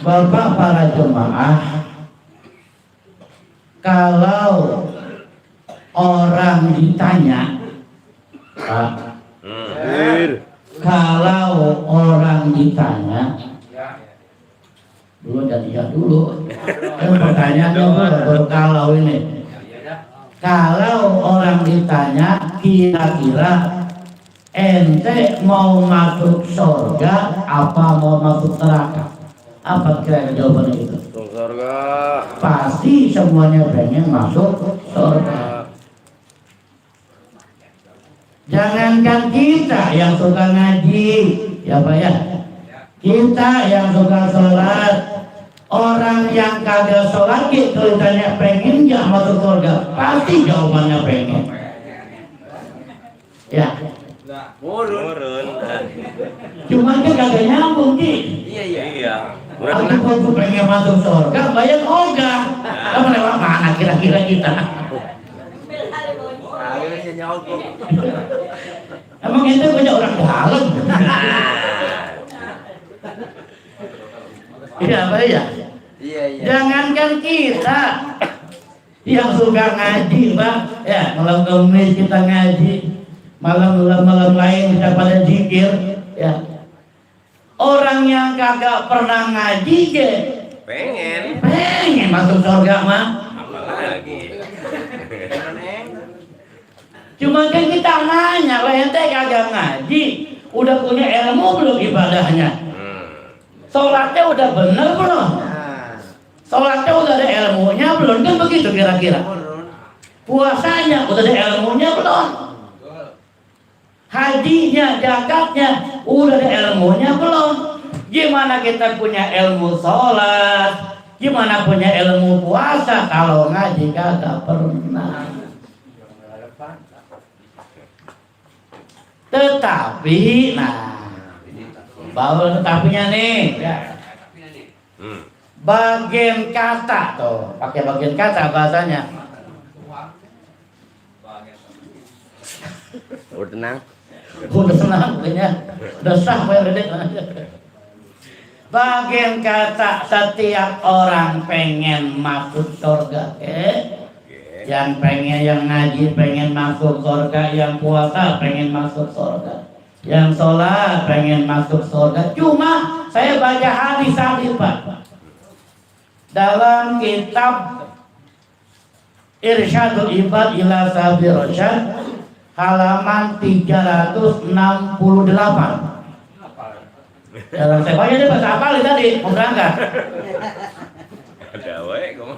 Bapak para jemaah, kalau orang ditanya, Pak, kalau orang ditanya, dulu dan iya dulu, pertanyaannya baru kalau ini. Kalau orang ditanya, kira-kira ente mau masuk surga apa mau masuk neraka? Apa kira jawabannya itu? Surga. Pasti semuanya pengen masuk surga. Jangankan kita yang suka ngaji, ya Pak ya, kita yang suka sholat, orang yang kagak sholat gitu ditanya pengen nggak masuk surga, pasti jawabannya pengen. Ya. Murun. Cuman kan kagak nyambung Ki. Iya. Aku pengen masuk surga, bayar ogah. Kamu lewat mana kira-kira kita? Emang itu banyak orang dalam. Iya apa ya? Iya. Jangankan kita yang suka ngaji, Pak, ya malam kemis kita ngaji, malam lain kita pada zikir, ya. Orang yang kagak pernah ngaji je pengen masuk surga mah. Apalagi. Cuma kan kita nanya, ente kagak ngaji, udah punya ilmu belum ibadahnya? Sholatnya udah bener belum? Sholatnya udah ada ilmunya belum? Kan begitu kira-kira. Puasanya udah ada ilmunya belum? Hajinya, zakatnya udah ada ilmunya belum? Gimana kita punya ilmu sholat? Gimana punya ilmu puasa kalau ngaji kagak pernah? Tetapi, nah, baru tetapinya nih, ya. Bagian kata tuh, pakai bagian kata bahasanya. Udah tenang. Udah senang, udah sah, bagian kata setiap orang pengen masuk surga, yang pengen, yang ngaji pengen masuk surga, yang puasa pengen masuk surga, yang sholat pengen masuk surga. Cuma saya baca hadis tadi Pak, dalam kitab Irsyadul Ibad ila Sabil Rasyad halaman 368. Dalam saya baca dia bahasa apa tadi mau berangkat. Ada wae kamu.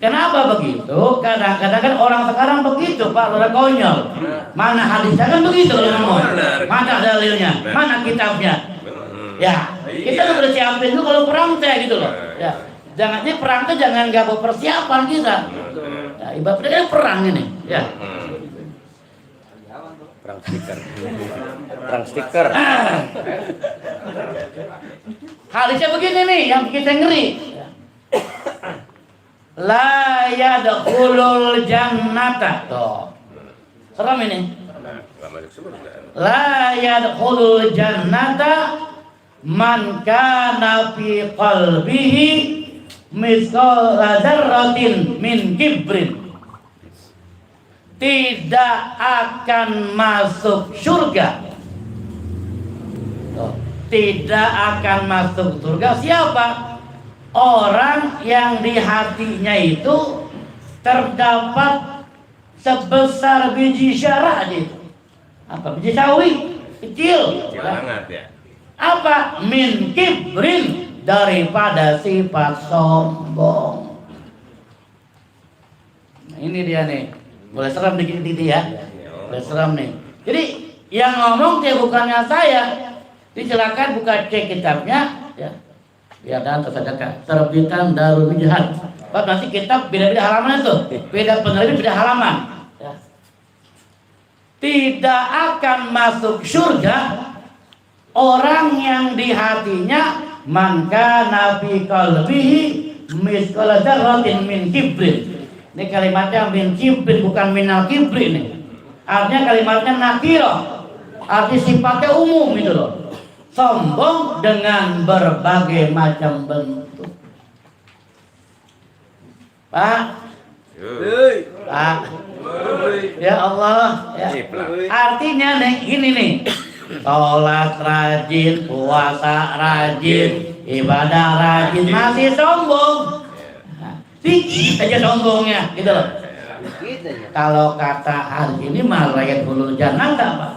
Kenapa begitu? Kadang-kadang kan orang sekarang begitu Pak, udah konyol. Mana hadisnya kan begitu ngomong. Mana dalilnya? Mana kitabnya? Ya, kita udah siapin dulu kalau perang teh gitu loh. Ya, jangan ini perang tuh jangan nggak bawa persiapan kita. Ya, ibaratnya kan perang ini. Ya. Perang stiker. Hadisnya begini nih, yang kita ngeri. La yadkhulul jannata. Tuh. Serem ini. La yadkhulul jannata man kana fi qalbihi mithqala dzarratin min kibrin. Tidak akan masuk surga. Tuh. Tidak akan masuk surga siapa? Orang yang di hatinya itu terdapat sebesar biji syarah itu. Apa? Biji sawi kecil. Banget ya. Apa? Min kibrin, daripada sifat sombong. Nah, ini dia nih. Boleh serem dikit-dikit ya. Boleh serem nih. Jadi yang ngomong dia bukannya saya. Silakan buka cek kitabnya ya. Ya dan tersedia terbitan Darul Wijhat. Pak nanti kitab beda-beda halaman itu, beda penerbit beda halaman. Ya. Tidak akan masuk surga orang yang di hatinya man kana fi qalbihi mithqala dzarratin min kibrin. Ini kalimatnya min kibrin bukan minal kibrin nih. Artinya kalimatnya nakirah. Arti sifatnya umum gitu loh. sombong dengan berbagai macam bentuk. Pak, Pak, ya Allah, ya. Artinya nih, gini nih, sholat rajin, puasa rajin, ibadah rajin, masih sombong. Dikit aja sombongnya, gitu loh. Kalau kata hari ini mah rakyat Hulu Jannah enggak, Pak?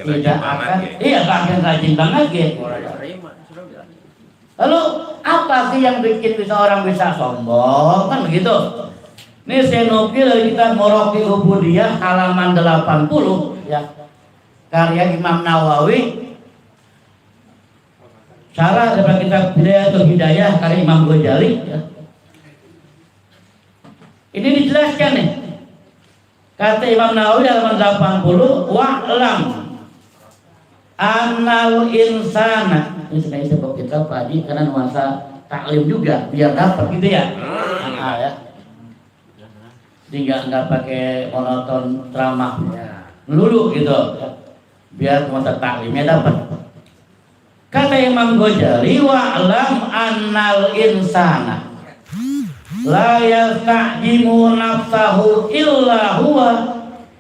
Tidak akan, iya bagian rajin banget gitu. Lalu apa sih yang bikin orang bisa sombong? Kan begitu. Ini saya nukil kita Moroki Ubudiyah halaman 80 ya. Karya Imam Nawawi. Syarah daripada kitab Bidayatul Hidayah karya Imam Ghazali ya. Ini dijelaskan nih. Kata Imam Nawawi halaman 80, wa'lam annal insana. Ini sebenarnya sebab kita Pak Haji karena nuansa taklim juga biar dapat gitu ya. Ya. Jadi nggak pakai monoton ceramah melulu gitu ya. Biar nuansa taklimnya dapat. Kata Imam Ghazali wa'lam annal insana la yastajimu nafsahu illa huwa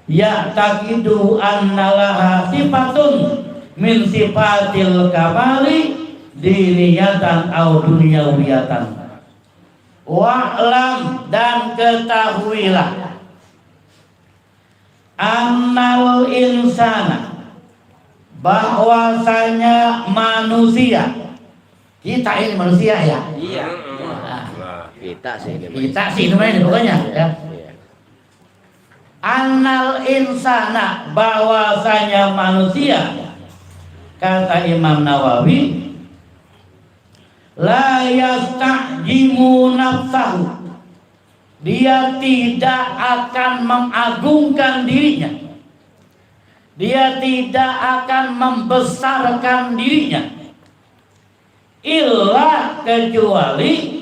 ya'taqidu anna laha sifatun min sifatil kamali diniyatan au dunyawiyatan. Wa'lam dan ketahuilah annal insana bahwasanya manusia, kita ini manusia ya. Iya. Kita sih namanya pokoknya ya. Annal insana bahwasanya manusia, kata Imam Nawawi, la yastajimu nafsahu, dia tidak akan mengagungkan dirinya, dia tidak akan membesarkan dirinya, illa kecuali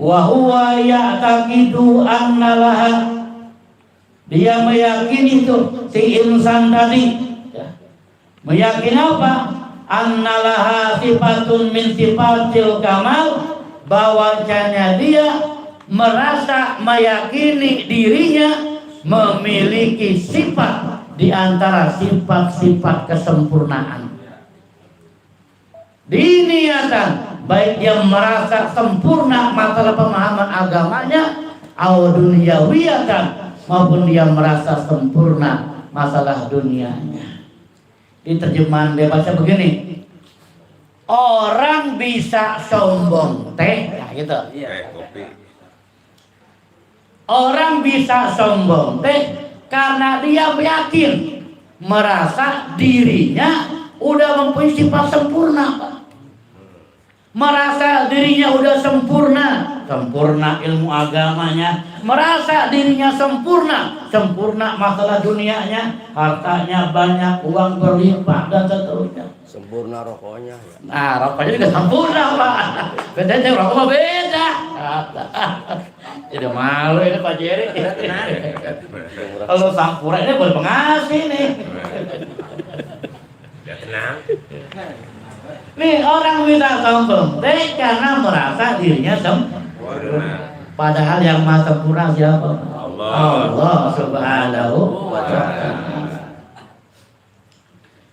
wa huwa ya'taqidu anna laha, dia meyakini itu si insan tadi ya. Meyakini apa? Annalaha sifatun min sifatil kamal, bahwasanya dia merasa meyakini dirinya memiliki sifat di antara sifat-sifat kesempurnaan. Diniatan, baik dia merasa sempurna masalah pemahaman agamanya, au dunyawiyatan, maupun dia merasa sempurna masalah dunianya. Di terjemahan dia baca begini, orang bisa sombong teh, ya gitu. kopi. Orang bisa sombong teh karena dia yakin merasa dirinya udah mempunyai sifat sempurna, Pak. Merasa dirinya udah sempurna ilmu agamanya, merasa dirinya sempurna masalah dunianya, hartanya banyak, uang berlimpah dan seterusnya. Sempurna rokoknya ya. Nah, rokoknya juga sempurna, Pak. Bedanya rokok mah beda. Jadi malu ini Pak Jerry. Kalau sampurna ini boleh pengasih nih. Udah tenang. Nih orang bisa sombong karena merasa dirinya sempurna. Padahal yang maha sempurna siapa? Allah Subhanahu wa ta'ala.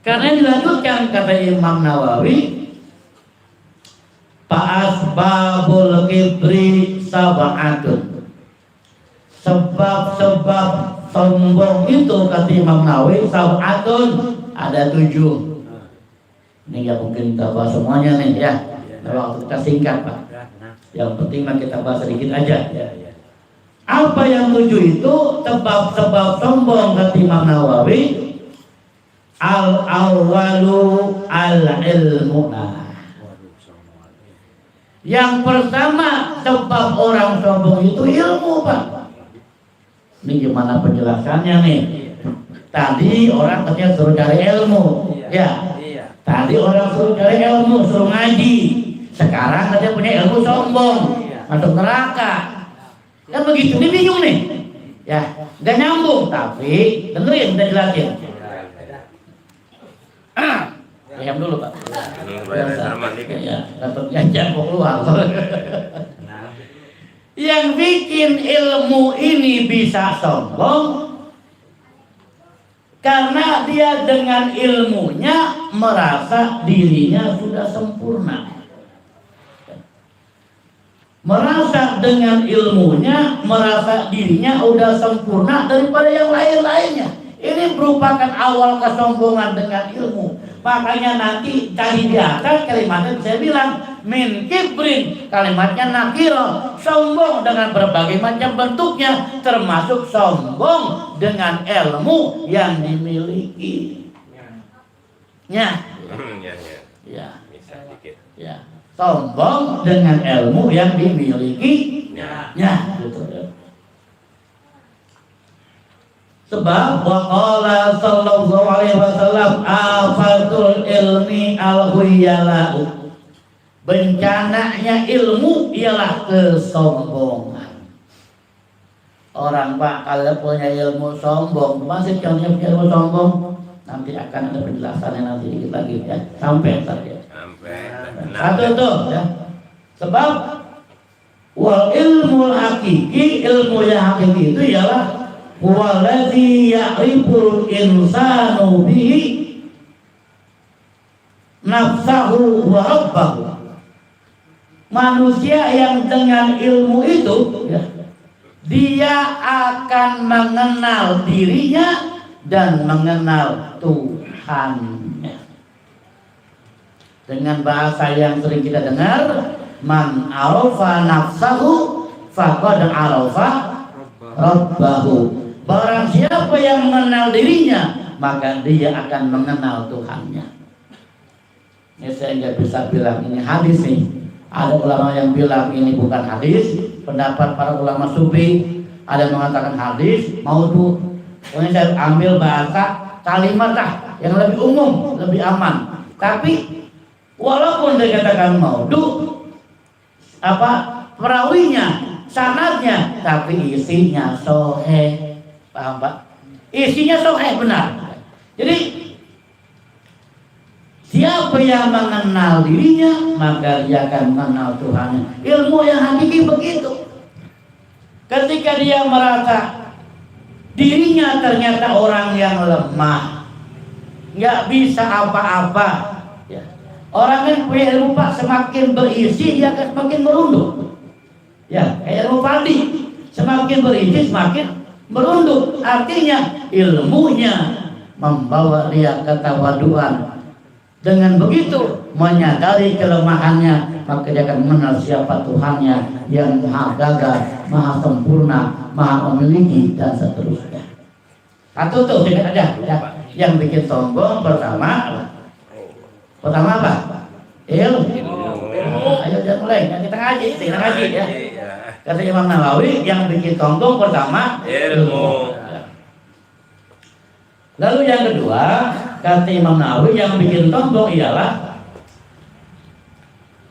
Karena dilanjutkan kata Imam Nawawi, Fa'asbabul kibri sab'atun. Sebab-sebab sombong itu kata Imam Nawawi sab'atun, ada 7. Ini nggak mungkin kita bahas semuanya nih ya. Nah, waktu kita singkat Pak. Yang penting mah kita bahas sedikit aja. Apa yang 7 itu? Sebab-sebab sombong kata Imam Nawawi. Al-awwalu al-ilmu. Yang pertama sebab orang sombong itu ilmu, Pak. Ini gimana penjelasannya nih? Tadi orang katanya suruh cari ilmu, ya. Tadi orang suruh cari ilmu, suruh ngaji. Sekarang katanya punya ilmu sombong, masuk neraka. Kan begitu, ini bingung nih. Ya, nggak nyambung. Tapi dengerin, kita jelasin. Diam dulu Pak. Bayar restoran dikit. Ya, dapat jajan kok keluar. Yang bikin ilmu ini bisa sombong karena dia dengan ilmunya merasa dirinya sudah sempurna. Merasa dengan ilmunya, merasa dirinya sudah sempurna daripada yang lain-lainnya. Ini merupakan awal kesombongan dengan ilmu. Makanya nanti tadi di atas kalimatnya saya bilang min kibrin, kalimatnya nakiro, sombong dengan berbagai macam bentuknya, termasuk sombong dengan ilmu yang dimiliki. Ya. Ya. Bisa dikit. Ya. Sombong dengan ilmu yang dimiliki. Ya, gitu ya. Sebab waqala sallallahu alaihi wasallam afatul ilmi al-huyalau. Bencananya ilmu ialah kesombongan. Orang Pak kalau punya ilmu sombong, masih contohnya punya ilmu sombong, nanti akan ada penjelasannya nanti dikit lagi ya. Sampai tadi. Satu tuh ya. Sebab wal ilmu hakiki, ilmu yang hakiki itu ialah waladhi ya'riful insanu bihi nafsahu wa rabbahu. Manusia yang dengan ilmu itu ya, dia akan mengenal dirinya dan mengenal Tuhannya. Dengan bahasa yang sering kita dengar, man arafa nafsahu faqad arafa rabbahu. Barang siapa yang mengenal dirinya, maka dia akan mengenal Tuhannya. Ini saya nggak bisa bilang ini hadis nih. Ada ulama yang bilang ini bukan hadis. Pendapat para ulama sufi ada yang mengatakan hadis, maudhu. Ini saya ambil bahasa kalimat lah yang lebih umum, lebih aman. Tapi walaupun dikatakan maudhu, perawinya, sanadnya, tapi isinya sahih. Paham Pak? Isinya sahih benar. Jadi siapa yang mengenal dirinya, maka dia akan mengenal Tuhannya. Ilmu yang hakiki begitu. Ketika dia merasa dirinya ternyata orang yang lemah, nggak bisa apa-apa, ya. Orang yang punya ilmu Pak semakin berisi dia akan semakin merunduk. Ya, kayak ilmu padi, semakin berisi semakin merunduk. Artinya ilmunya membawa dia ketawaduan. Dengan begitu menyadari kelemahannya, maka dia akan mengenal siapa Tuhannya yang maha gagah, maha sempurna, maha memiliki dan seterusnya. Satu tuh singkat aja ya. Yang bikin sombong pertama apa? Ilmu. Ayo jangan mulai, kita ngaji ya. Kata Imam Nawawi, yang bikin sombong pertama ilmu. Lalu yang kedua, kata Imam Nawawi, yang bikin sombong ialah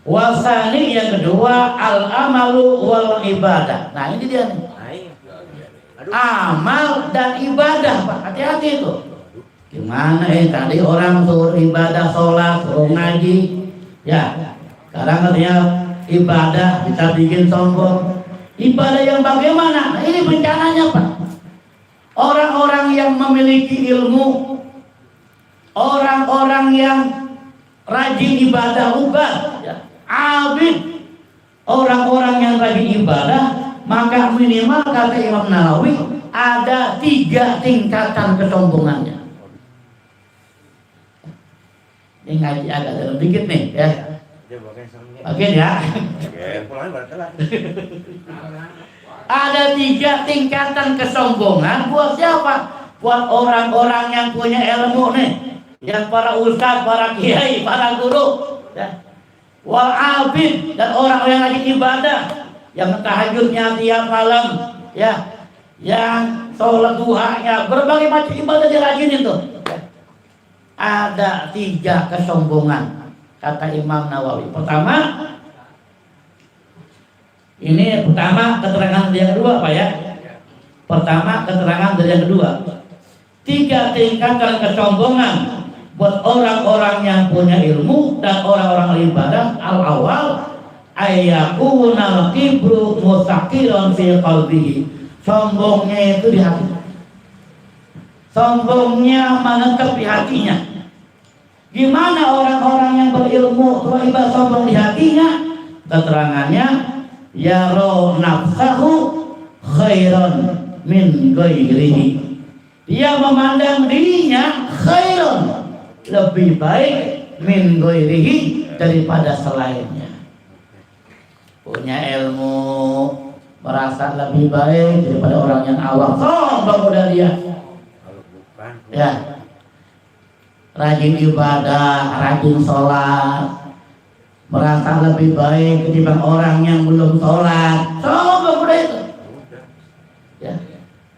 wasani, yang kedua al-amalu wal ibadah. Nah ini dia nih. Amal dan ibadah Pak, hati-hati itu. Gimana tadi orang suruh ibadah, sholat, suruh ngaji, ya. Sekarang katanya ibadah kita bikin sombong. Ibadah yang bagaimana? Nah, ini bencananya Pak. Orang-orang yang memiliki ilmu, orang-orang yang rajin ibadah ya, abid, orang-orang yang rajin ibadah, maka minimal kata Imam Nawawi ada 3 tingkatan kesombongannya. Ini ngaji agak dalam dikit nih ya. Oke ya. Ada 3 tingkatan kesombongan buat siapa? Buat orang-orang yang punya ilmu nih, yang para ustaz, para kiai, para guru, ya. Wal abid, dan orang yang lagi ibadah, yang tahajudnya tiap malam, ya, yang sholat duhanya, berbagai macam ibadah dia rajin itu. Ya. Ada 3 kesombongan kata Imam Nawawi. Pertama keterangan dari yang kedua Pak ya. Pertama keterangan dari yang kedua. 3 tingkatan kesombongan buat orang-orang yang punya ilmu dan orang-orang ibadah al-awal ayakunal kibru mustaqiran fi qalbihi. Sombongnya itu di hati. Sombongnya menetap di hatinya. Gimana orang-orang yang berilmu tiba-tiba sombong di hatinya? Keterangannya yaro nafsahu khairan min ghairihi. Dia memandang dirinya khairan, lebih baik min ghairihi daripada selainnya. Punya ilmu merasa lebih baik daripada orang yang awam. Sombong udah dia. Ya. Rajin ibadah, rajin sholat, merasa lebih baik ketimbang orang yang belum sholat. Sombong udah itu. Ya.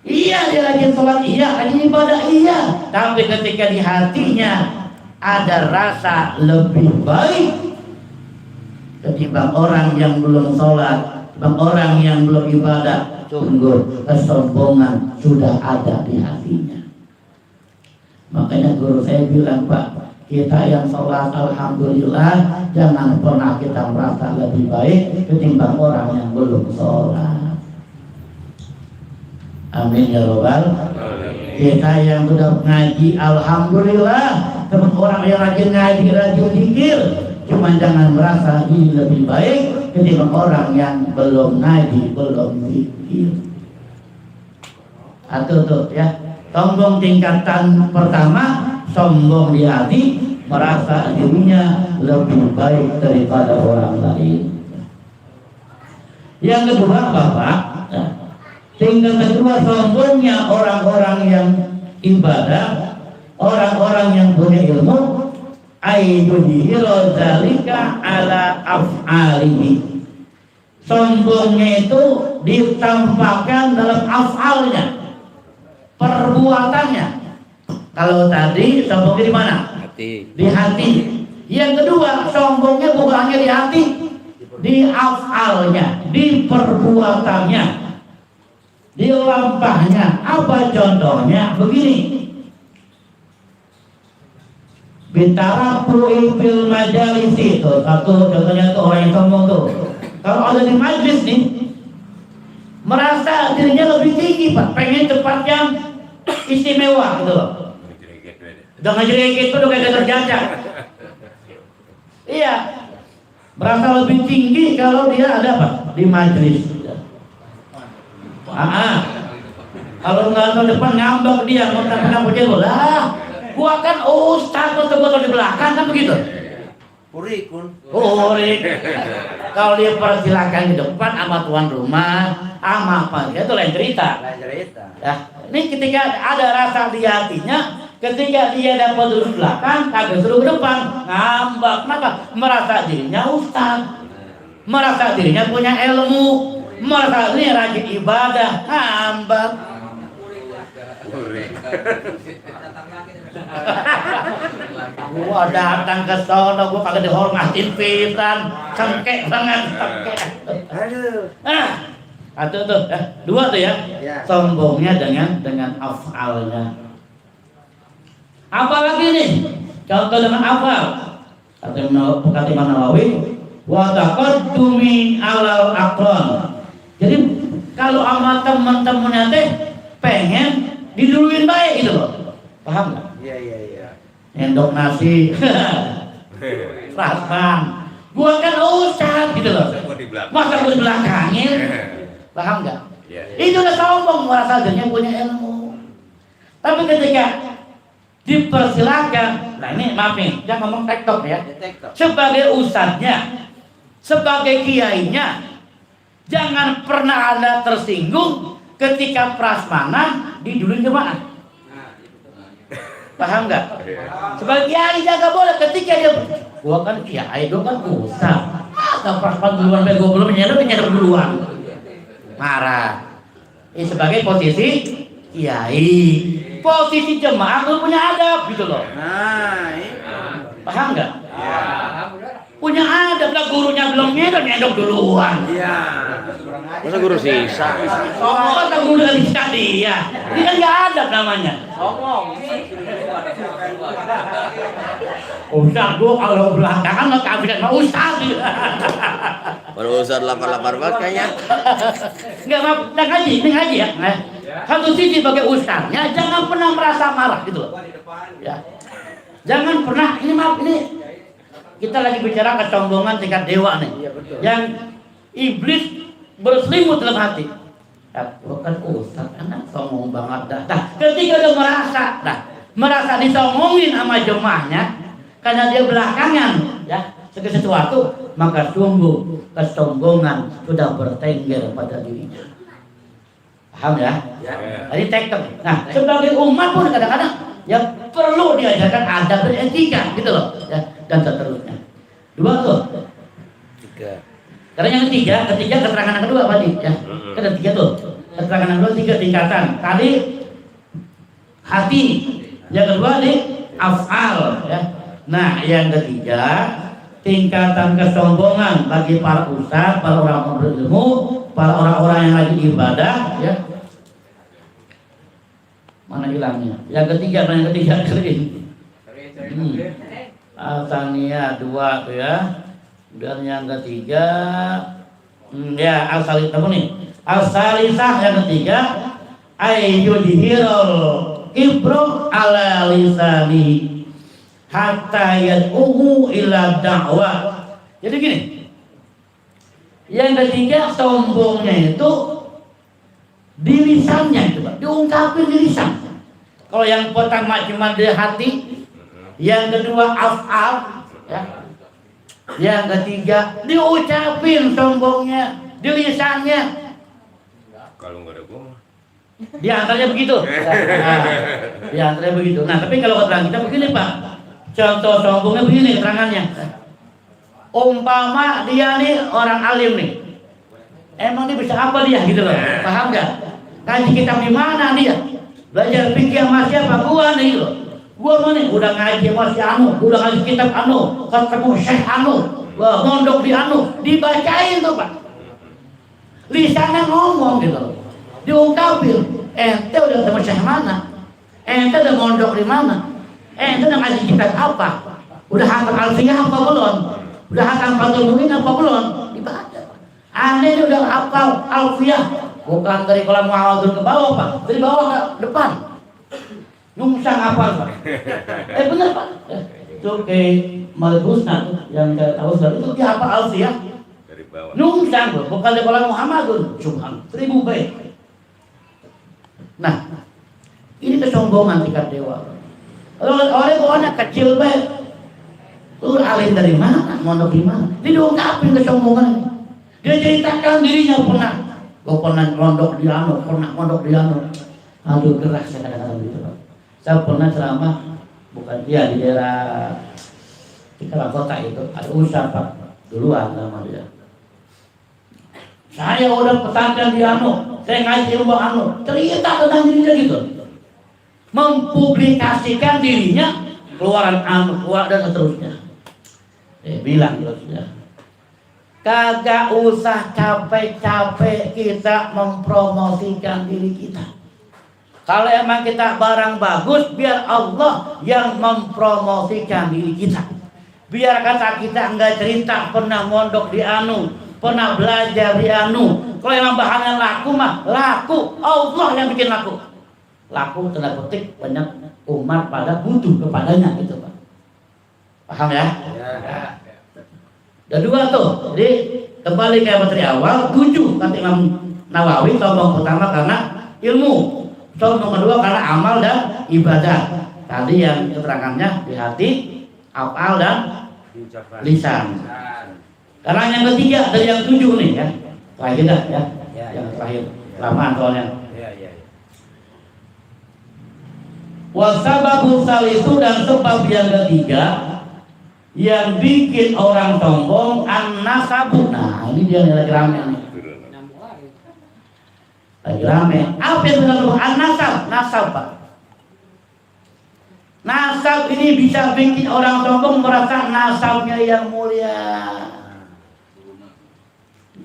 Iya dia rajin sholat, iya rajin ibadah, iya. Tapi ketika di hatinya ada rasa lebih baik ketimbang orang yang belum sholat, ketimbang orang yang belum ibadah, sungguh kesombongan sudah ada di hatinya. Makanya guru saya bilang, Pak, kita yang sholat alhamdulillah, jangan pernah kita merasa lebih baik ketimbang orang yang belum sholat. Amin ya robbal. Kita yang sudah ngaji alhamdulillah, teman orang yang rajin ngaji, rajin zikir, cuma jangan merasa ini lebih baik ketimbang orang yang belum ngaji, belum zikir. Atau tuh ya. Sombong tingkatan pertama, sombong di hati, merasa dirinya lebih baik daripada orang lain. Yang kedua, Bapak, tingkat kedua sombongnya orang-orang yang ibadah, orang-orang yang punya ilmu, ayyudhiru dzalika ala af'alihi. Sombongnya itu ditampakkan dalam af'alnya, perbuatannya. Kalau tadi sombongnya di mana? Hati. Di hati. Yang kedua, sombongnya bukan hanya di hati, di afalnya, di perbuatannya, di lampahnya. Apa contohnya? Begini. Bitara fil majalis itu satu contohnya tuh orang yang sombong tuh. Kalau ada di majlis nih, merasa dirinya lebih tinggi, Pak, pengen tempat yang istimewa gitu loh. Udah ngajarin gitu, udah kayak terjajah. Iya, merasa lebih tinggi kalau dia ada apa? Di majelis. Kalau nggak ke depan ngambek dia, mau kenapa dia lah? Gua kan ustaz, gua di belakang kan begitu. Urikun. Urik. Kalau dia persilakan di depan sama tuan rumah, sama apa? Itu lain cerita. Lain cerita. Ya, ini ketika ada rasa di hatinya, ketika dia dapat duduk belakang, kagak suruh ke depan, ngambek. Kenapa? Merasa dirinya ustaz, merasa dirinya punya ilmu, merasa dirinya rajin ibadah, ngambek. Gua datang ke sono, gua kagak dihormatin pisan, cengkek banget, cengkek. Aduh. Satu tuh, dua tuh ya. Sombongnya dengan afalnya. Apalagi nih? Contoh dengan afal. Kata Imam Nawawi, wa taqaddumi alal aqran. Jadi kalau sama teman-temannya teh pengen diduluin baik gitu loh. Paham nggak? Iya. Endok nasi. Rasman. Gua kan ustaz gitu loh. Masa gua belakangin. Paham nggak? Itu udah sombong, merasa dirinya punya ilmu. Tapi ketika dipersilakan, nah ini maaf nih, jangan ngomong tektok ya. Sebagai ustadznya, sebagai kiainya, jangan pernah Anda tersinggung ketika prasmanan diduluin jemaah. Paham nggak? Sebagai kiai jaga boleh, ketika dia, gua kan kiai, gua kan ustaz. Gak prasman duluan, gua belum nyadar duluan. Marah. Ini sebagai posisi kiai, posisi jemaah belum punya adab gitu loh. Nah, paham nggak? Ya. Punya adab lah, gurunya belum nyedok duluan. Iya. Masa guru sisa? Masa guru dari sisa dia? Ini kan nggak adab namanya. Ngomong. Ustaz gua kalau belakangan nggak kabinet sama Ustaz. Baru usah lapar-lapar banget kayaknya. Nggak maaf, ini ngaji ya. Nah, satu sisi sebagai ustaznya jangan pernah merasa marah gitu loh. Ya. Jangan pernah, ini maaf ini kita lagi bicara kesombongan tingkat dewa nih. Yang iblis berselimut dalam hati. Ya, bukan ustaz, anak sombong banget dah. Nah, ketika dia merasa disomongin sama jemaahnya karena dia belakangan ya segala sesuatu, maka sungguh kesombongan sudah bertengger pada dirinya. Paham ya? Jadi tekem. Nah, sebagai umat pun kadang-kadang ya perlu diajarkan adab dan etika gitu loh ya, dan seterusnya. Dua tuh. Tiga. Karena yang ketiga keterangan yang kedua tadi ya. Kan ada tiga tuh. Keterangan yang kedua 3 tingkatan. Tadi hati, yang kedua nih af'al ya. Nah, yang ketiga tingkatan kesombongan bagi para ustaz, para orang berilmu, para orang-orang yang lagi ibadah ya. Mana hilangnya? Yang ketiga kali. Al-Thaniyah 2 tuh ya. Dan yang ketiga ya al-salisah nih. Al-salisah yang ketiga ayyudhirul kibru ala lisani hatta yad'uhu ila da'wah. Jadi gini. Yang ketiga sombongnya itu di lisannya itu, Pak. Diungkapin di lisan. Kalau yang pertama cuma di hati, yang kedua af'al, ya. Yang ketiga diucapin sombongnya di lisannya. Kalau nggak ada gua mah. Di antaranya begitu. Nah, di antaranya begitu. Nah, tapi kalau keterangan kita begini, Pak. Contoh sombongnya begini keterangannya. Umpama dia nih orang alim nih. Emang dia bisa apa dia gitu loh. Paham nggak? Kaji kitab di mana dia? Belajar fikih sama siapa? Gua nih loh. Gua mah nih udah ngaji sama si Anu, udah ngaji kitab Anu, ketemu Syekh Anu, wah mondok di Anu, dibacain tuh Pak. Lisannya ngomong gitu loh. Diungkapin, ente udah ketemu Syekh mana? Ente udah mondok di mana? Ente udah ngaji kitab apa? Udah hafal Alfiyah apa belum? Udah hafal Fathul Muin apa belum? Dibaca. Aneh udah hafal Alfiyah, bukan dari kolam muhawadun ke bawah Pak, dari bawah ke depan. Nungsang hafal Pak. Bener Pak. Itu kayak Malik Husna yang saya tahu itu dia hafal Alfiyah. Dari bawah. Nungsang bukan dari kolam Muhammadun. Subhan 1000 baik. Nah, ini kesombongan tingkat dewa. Orang kecil baik. Lu alim dari mana? Mondok di mana? Dia diungkapin kesombongan. Dia ceritakan dirinya pernah. Gua pernah mondok di Anu, pernah mondok di Anu. Aduh gerak saya kadang-kadang gitu. Saya pernah ceramah bukan dia di daerah Cikala Kota itu ada usaha Pak duluan nama dia. Saya udah pesantren di Anu, saya ngaji ilmu Anu, cerita tentang dirinya gitu. Mempublikasikan dirinya keluaran Anu, keluar dan seterusnya. Bilang terusnya. Kagak usah capek-capek kita mempromosikan diri kita. Kalau emang kita barang bagus, biar Allah yang mempromosikan diri kita. Biar kata kita enggak cerita pernah mondok di Anu, pernah belajar di Anu. Kalau emang bahannya laku mah laku, Allah yang bikin laku. Laku tanda petik banyak umat pada butuh kepadanya gitu Pak. Paham ya? Ya. Dan dua tuh, jadi kembali ke materi awal, 7 kata Imam Nawawi. Sombong pertama karena ilmu, sombong kedua karena amal dan ibadah. Tadi yang keterangannya di hati, afal dan lisan. Karena yang ketiga dari yang 7 nih ya, terakhir dah ya, yang terakhir lamaan soalnya. Wasababu salisu, dan sebab yang ketiga yang bikin orang sombong an-nasabu. Nah ini dia yang lagi rame nih. Lagi rame. Apa yang benar an-nasab? Nasab Pak. Nasab ini bisa bikin orang sombong merasa nasabnya yang mulia.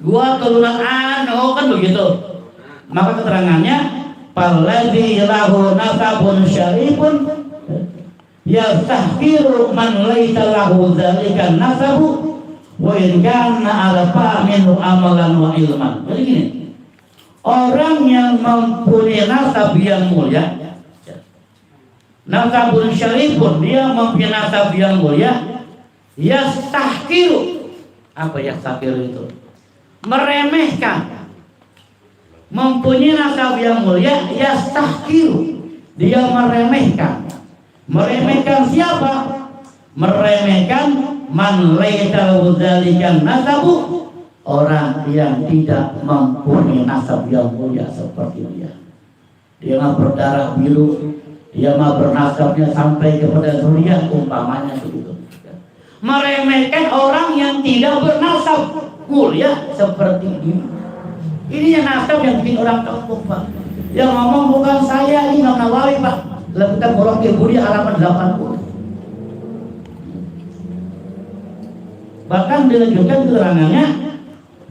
Gua turunan Anu kan begitu. Maka keterangannya palladzi lahu nasabun syarifun yastahqiru man laisa lahu dzalika nasabu wa in kana ala fahmin amalan wa ilman. Jadi gini, orang yang mempunyai nasab yang mulia, nasabun syarifun, dia mempunyai nasab yang mulia, yastahqiru. Apa yastahqiru itu? Meremehkan. Mempunyai nasab yang mulia, yastahqiru, dia meremehkan. Meremehkan siapa? Meremehkan man laisa dzalikan nasabu, orang yang tidak mempunyai nasab yang mulia seperti dia. Dia mah berdarah biru, dia mah bernasabnya sampai kepada zuriat, umpamanya begitu. Meremehkan orang yang tidak bernasab mulia seperti dia. Ini yang nasab yang bikin orang takut, Pak. Yang ngomong bukan saya, ini Imam Nawawi, Pak. Dalam kitab Muraqib Budi halaman 80. Bahkan dilanjutkan keterangannya,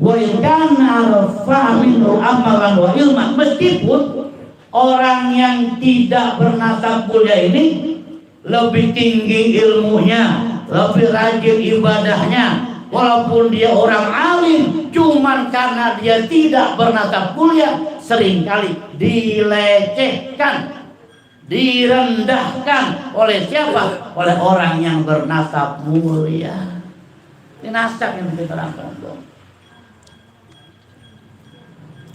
wa in kana arfa'u amalan wa ilman, meskipun orang yang tidak bernasab mulia ini lebih tinggi ilmunya, lebih rajin ibadahnya, walaupun dia orang alim, cuman karena dia tidak bernasab mulia, seringkali dilecehkan, direndahkan oleh siapa? Oleh orang yang bernasab mulia. Ini nasab yang kita terangkan.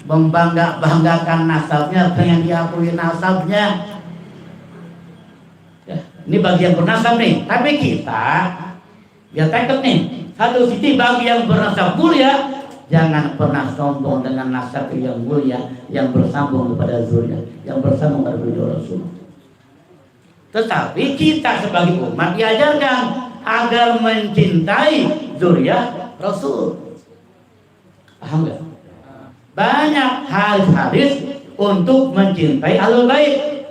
Membanggakan nasabnya, pengen diakui nasabnya. Ya, ini bagi yang bernasab nih. Tapi kita, ya takut nih. Satu sisi bagi yang bernasab mulia, jangan pernah sombong dengan nasab yang mulia, yang bersambung kepada zuriat, yang bersambung kepada beliau Rasul. Tetapi kita sebagai umat diajarkan agar mencintai zuriat Rasul. Paham gak? Banyak hadis-hadis untuk mencintai ahlul bait.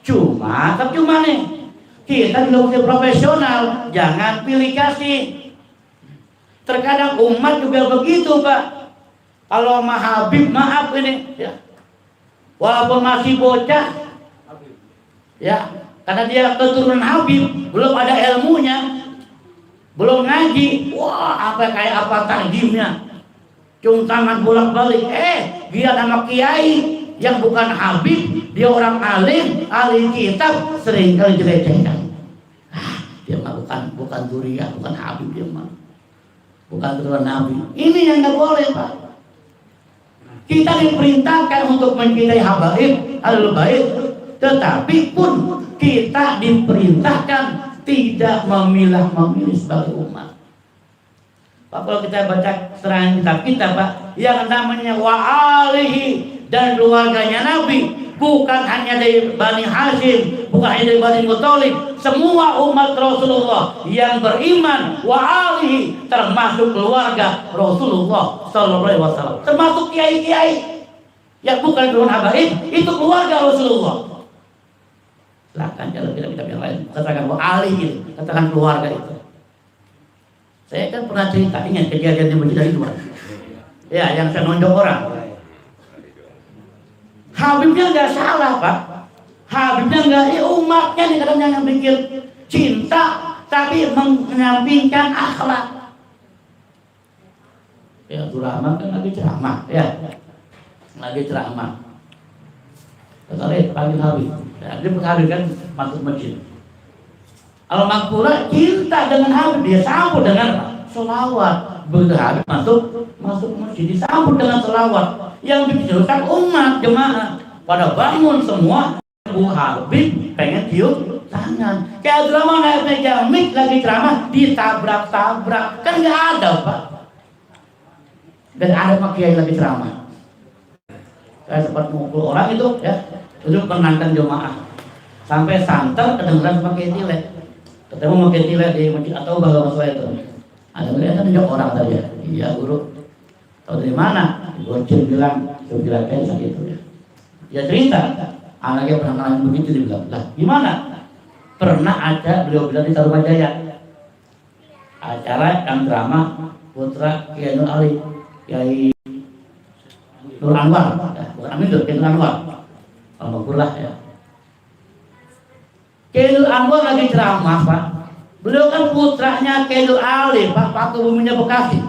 Cuma nih, kita di profesional, jangan pilih kasih. Terkadang umat juga begitu, Pak. Kalau sama Habib, maaf ini, ya. Walaupun masih bocah, ya, karena dia keturunan Habib, belum ada ilmunya, belum ngaji, wah apa kayak apa takjimnya, cium tangan bolak-balik, dia nama kiai yang bukan Habib, dia orang alim, ahli kitab, sering kali dilecehkan. Dia mah bukan zuriat, bukan Habib, dia mah bukan keturunan Nabi. Ini yang nggak boleh, Pak. Kita diperintahkan untuk mencintai habaib, ahlul bait, tetapi pun kita diperintahkan tidak memilah-memilih sebagai umat. Pak, kalau kita baca serangan kitab kita, Pak, yang namanya wa alihi dan keluarganya Nabi, bukan hanya dari Bani Hashim, bukan hanya dari Bani Muthalib, semua umat Rasulullah yang beriman wa alihi, termasuk keluarga Rasulullah sallallahu alaihi wasallam, termasuk kiai-kiai yang bukan keluarga habaib, itu keluarga Rasulullah. Silakan kalau kitab-kitab yang lain katakan wa alihi, katakan keluarga itu. Saya kan pernah cerita, ingat kejadian di Masjid itu, ya, yang saya nonjok orang. Habibnya nggak salah, Pak. Habibnya nggak, umatnya nih kadang yang pikir cinta, tapi menyampingkan akhlak. Ya, Abdurrahman kan lagi ceramah, ya, lagi ceramah. Kali panggil Habib, ya, dia Habib kan masuk masjid. Al-Makfurah cinta dengan Habib, dia sambut dengan sholawat. Begitu Habib masuk masjid, disambut dengan sholawat. Yang dikejutkan umat jemaah pada bangun semua. Bu Habib pengen cium tangan. Kayak drama naik meja mik lagi ceramah, ditabrak-tabrak, kan nggak ada, Pak. Dan ada Pak Kiai lagi ceramah. Saya sempat mukul orang itu, ya, untuk menenangkan jemaah. Sampai santer kedengeran pakai tilet. Ketemu pakai tilet di masjid atau bahwa masalah itu. Ada melihat tunjuk orang tadi, ya. Iya guru. Tahu dari mana? Gocil bilang kayak gitu, ya. Dia cerita, anaknya pernah ngalamin begitu, dia bilang, lah gimana? Pernah ada beliau bilang di Tarumajaya, acara yang drama putra Kiai Nur Ali, Kiai Nur Anwar, ya, bukan Amin, Kiai Nur Anwar, Alhamdulillah, ya. Khairul Anwar lagi ceramah Pak. Beliau kan putranya Khairul Ali Pak, Pakubuminya Bekasi,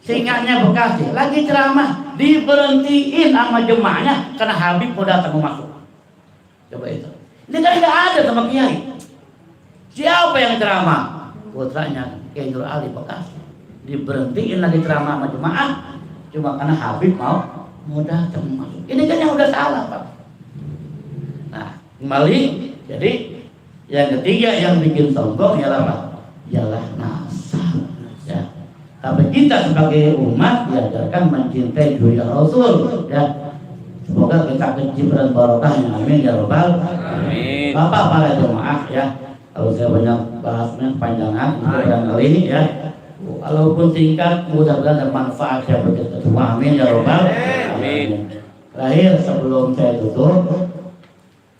singkatnya Bekasi, lagi ceramah diberhentiin sama jemaahnya karena Habib mau datang mau masuk. Coba itu. Ini kan nggak ada sama kiai. Siapa yang ceramah? Putranya Khairul Ali Bekasi, diberhentiin lagi ceramah sama jemaah cuma karena Habib mau datang mau masuk. Ini kan yang udah salah Pak. Nah kembali, jadi yang ketiga yang bikin sombong ialah apa? Ialah nasab. Ya. Tapi kita sebagai umat diajarkan mencintai dunia Rasul. Ya. Semoga kita kecipratan barokahnya. Amin ya robbal. Amin. Bapak para jemaah ya. Kalau saya banyak bahasnya panjangan, barangkali ya. Walaupun singkat, mudah-mudahan bermanfaat ya bagi kita semua. Amin ya robbal. Amin. Terakhir sebelum saya tutup,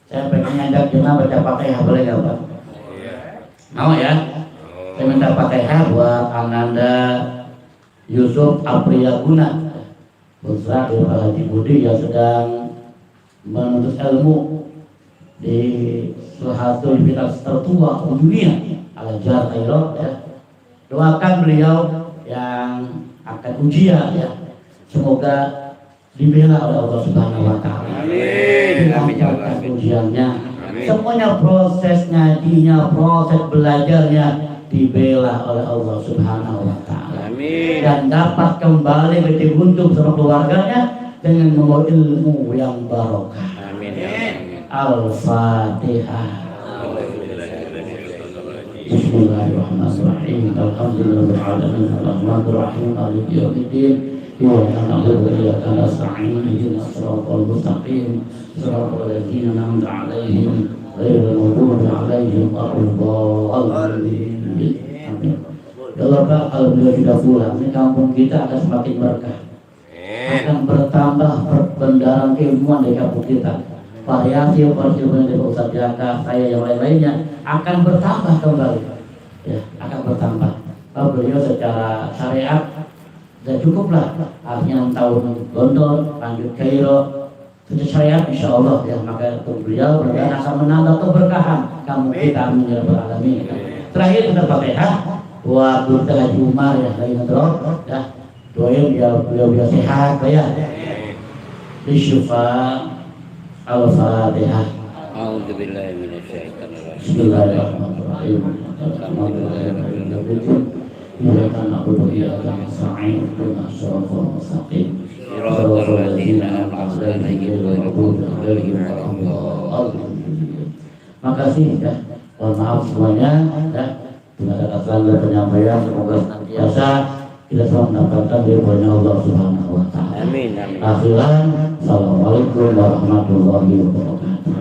saya pengen ngajak jemaah baca Fatihah, boleh nggak Pak? Mau ya? Saya minta Fatihah buat Ananda Yusuf Apriyaguna, putra dari Pak Haji Budi yang sedang menuntut ilmu di salah satu universitas tertua di dunia, Al-Azhar Kairo. Ya. Doakan beliau yang akan ujian ya. Semoga dibela oleh Allah Subhanahu wa taala. Amin. Dimampukan ujiannya. Semuanya proses ngajinya, proses belajarnya dibela oleh Allah Subhanahu wa taala. Amin. Dan dapat kembali beruntung sama keluarganya dengan membawa ilmu yang barokah. Amin. Al-Fatihah. Bismillahirrahmanirrahim. Alhamdulillahirabbil alamin. Arrahmanir rahim. Maliki yaumiddin. إياك نعبد وإياك نستعين اهدنا الصراط المستقيم صراط الذين أنعمت عليهم غير المغضوب عليهم ولا الضالين. Ya Allah Pak, kalau beliau sudah pulang, ini kampung kita akan semakin berkah, akan bertambah perbendaharaan keilmuan di kampung kita. Variasi ilmu dari Ustaz Jaka, saya yang lain-lainnya akan bertambah kembali, ya, akan bertambah. Kalau beliau secara syariat sudah cukuplah, akhirnya tahun London, lanjut Kairo, itu syariat insya Allah ya. Maka untuk beliau berdan akan menambah keberkahan kamu kita. Amin ya rabbal alamin. Terakhir kita Fatihah buat Dr. Haji Umar ya, lagi ngedrop ya, doain beliau sehat ya. Bisyifa Al-Fatihah. A'udzubillahi minasyaitonir rajim. Bismillahirrahmanirrahim. Alhamdulillahirabbil Iyyaka na'budu wa iyyaka nasta'in ihdinas siratal mustaqim siratal ladzina an'amta 'alaihim ghairil maghdubi 'alaihim waladdallin. Makasih ya. Mohon maaf semuanya ya. Tidak ada kesalahan penyampaian, semoga senantiasa kita semua mendapatkan ridhonya Allah Subhanahu wa taala. Amin. Akhiran, assalamualaikum warahmatullahi wabarakatuh.